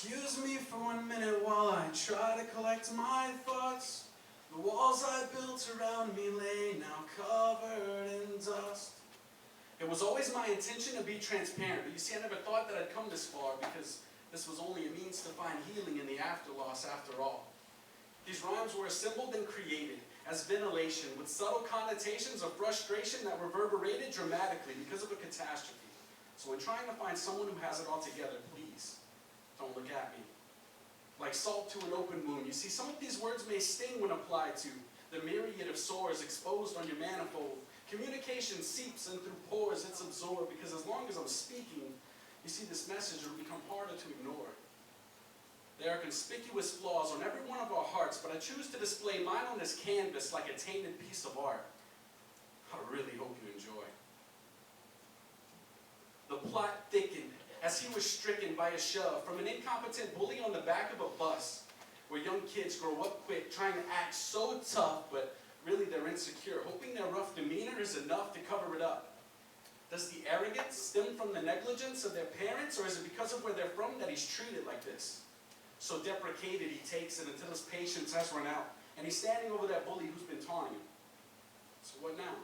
Excuse me for 1 minute while I try to collect my thoughts. The walls I built around me lay now covered in dust. It was always my intention to be transparent, but you see, I never thought that I'd come this far because this was only a means to find healing in the afterloss after all. These rhymes were assembled and created as ventilation with subtle connotations of frustration that reverberated dramatically because of a catastrophe. So in trying to find someone who has it all together, please don't look at me like salt to an open wound. You see, some of these words may sting when applied to the myriad of sores exposed on your manifold. Communication seeps in through pores it's absorbed, because as long as I'm speaking, you see, this message will become harder to ignore. There are conspicuous flaws on every one of our hearts, but I choose to display mine on this canvas like a tainted piece of art. I really hope you enjoy. The plot thickened as he was stricken by a shove from an incompetent bully on the back of a bus, where young kids grow up quick, trying to act so tough, but really they're insecure, hoping their rough demeanor is enough to cover it up. Does the arrogance stem from the negligence of their parents, or is it because of where they're from that he's treated like this? So deprecated he takes it until his patience has run out, and he's standing over that bully who's been taunting him. So what now?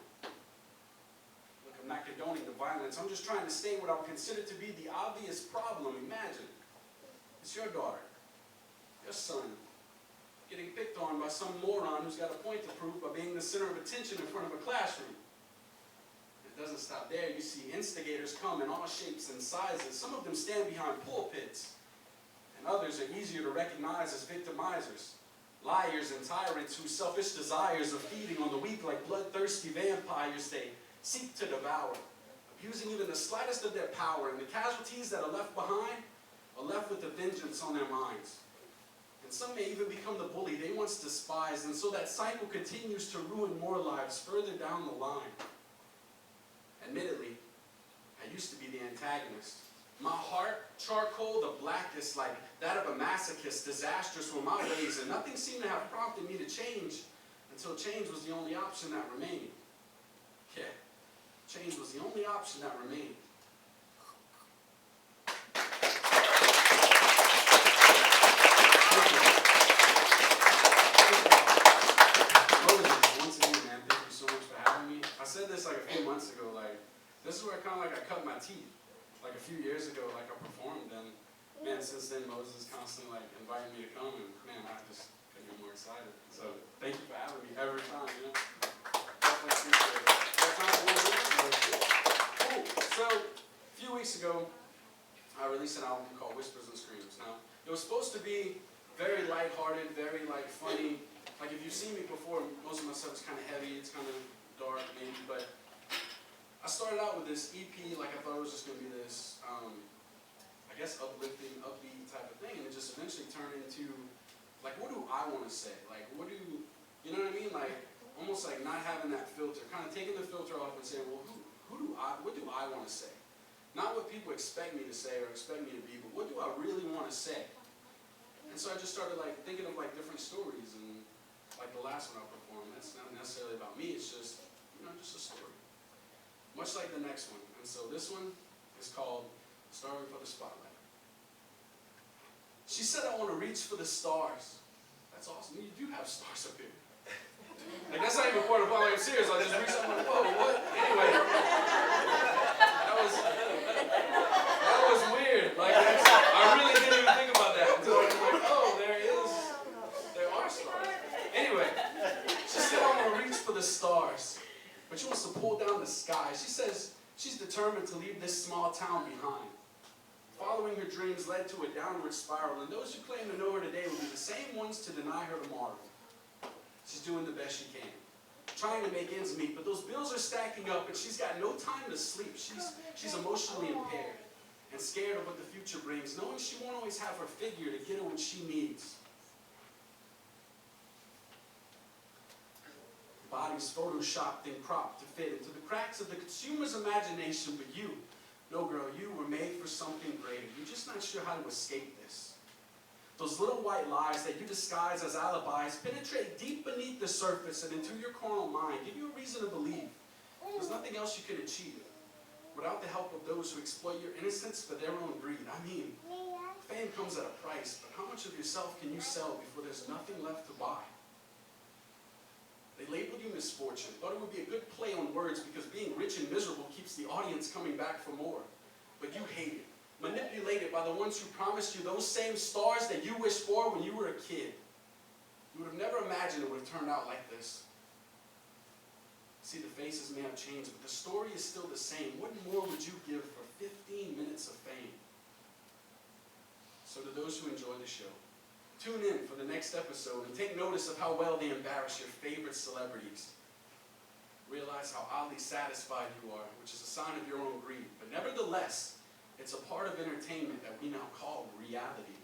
Look, I'm not condoning the violence. I'm just trying to state what I would consider to be the obvious problem. Imagine, it's your daughter, your son, getting picked on by some moron who's got a point to prove by being the center of attention in front of a classroom. It doesn't stop there. You see instigators come in all shapes and sizes. Some of them stand behind pulpits, and others are easier to recognize as victimizers. Liars and tyrants whose selfish desires of feeding on the weak like bloodthirsty vampires they seek to devour, abusing even the slightest of their power, and the casualties that are left behind are left with a vengeance on their minds. And some may even become the bully they once despised, and so that cycle continues to ruin more lives further down the line. Admittedly, I used to be the antagonist. My heart, charcoal, the blackest, like that of a masochist. Disastrous were my ways, and nothing seemed to have prompted me to change until change was the only option that remained. Yeah, change was the only option that remained. Once again, man, thank you so much for having me. I said this like a few months ago, this is where I cut my teeth. Like a few years ago, I performed, and man, since then Moses is constantly inviting me to come, and man, I just couldn't get more excited. So thank you for having me every time, Definitely appreciate it. Cool. So a few weeks ago, I released an album called Whispers and Screams. Now, it was supposed to be very lighthearted, very funny. Like if you've seen me before, most of my stuff is kind of heavy, it's kind of dark maybe, but I started out with this EP, I thought it was just going to be this, I guess, uplifting, upbeat type of thing, and it just eventually turned into, what do I want to say? You know what I mean? Almost not having that filter, kind of taking the filter off and saying, well, what do I want to say? Not what people expect me to say or expect me to be, but what do I really want to say? And so I just started, thinking of, different stories, and, the last one I performed, that's not necessarily about me, it's just, just a story. Much like the next one. And so this one is called Starving for the Spotlight. She said, I want to reach for the stars. That's awesome. You do have stars up here. That's not even part of why I'm serious. I just reached up and went, whoa, what? Anyway. That was weird. I really didn't even think about that until I was like, oh, there are stars. Anyway, she said, I want to reach for the stars. But she wants to pull down the sky. She says she's determined to leave this small town behind. Following her dreams led to a downward spiral, and those who claim to know her today will be the same ones to deny her tomorrow. She's doing the best she can, trying to make ends meet, but those bills are stacking up, and she's got no time to sleep. She's emotionally impaired and scared of what the future brings, knowing she won't always have her figure to get her what she needs. Bodies photoshopped and cropped to fit into the cracks of the consumer's imagination, but you, no girl, you were made for something greater. You're just not sure how to escape this. Those little white lies that you disguise as alibis penetrate deep beneath the surface and into your carnal mind, give you a reason to believe there's nothing else you can achieve without the help of those who exploit your innocence for their own greed. fame comes at a price, but how much of yourself can you sell before there's nothing left to buy? They labeled you misfortune, thought it would be a good play on words because being rich and miserable keeps the audience coming back for more. But you hate it, manipulated by the ones who promised you those same stars that you wished for when you were a kid. You would have never imagined it would have turned out like this. See, the faces may have changed, but the story is still the same. What more would you give for 15 minutes of fame? So to those who enjoy the show, tune in for the next episode and take notice of how well they embarrass your favorite celebrities. Realize how oddly satisfied you are, which is a sign of your own greed. But nevertheless, it's a part of entertainment that we now call reality.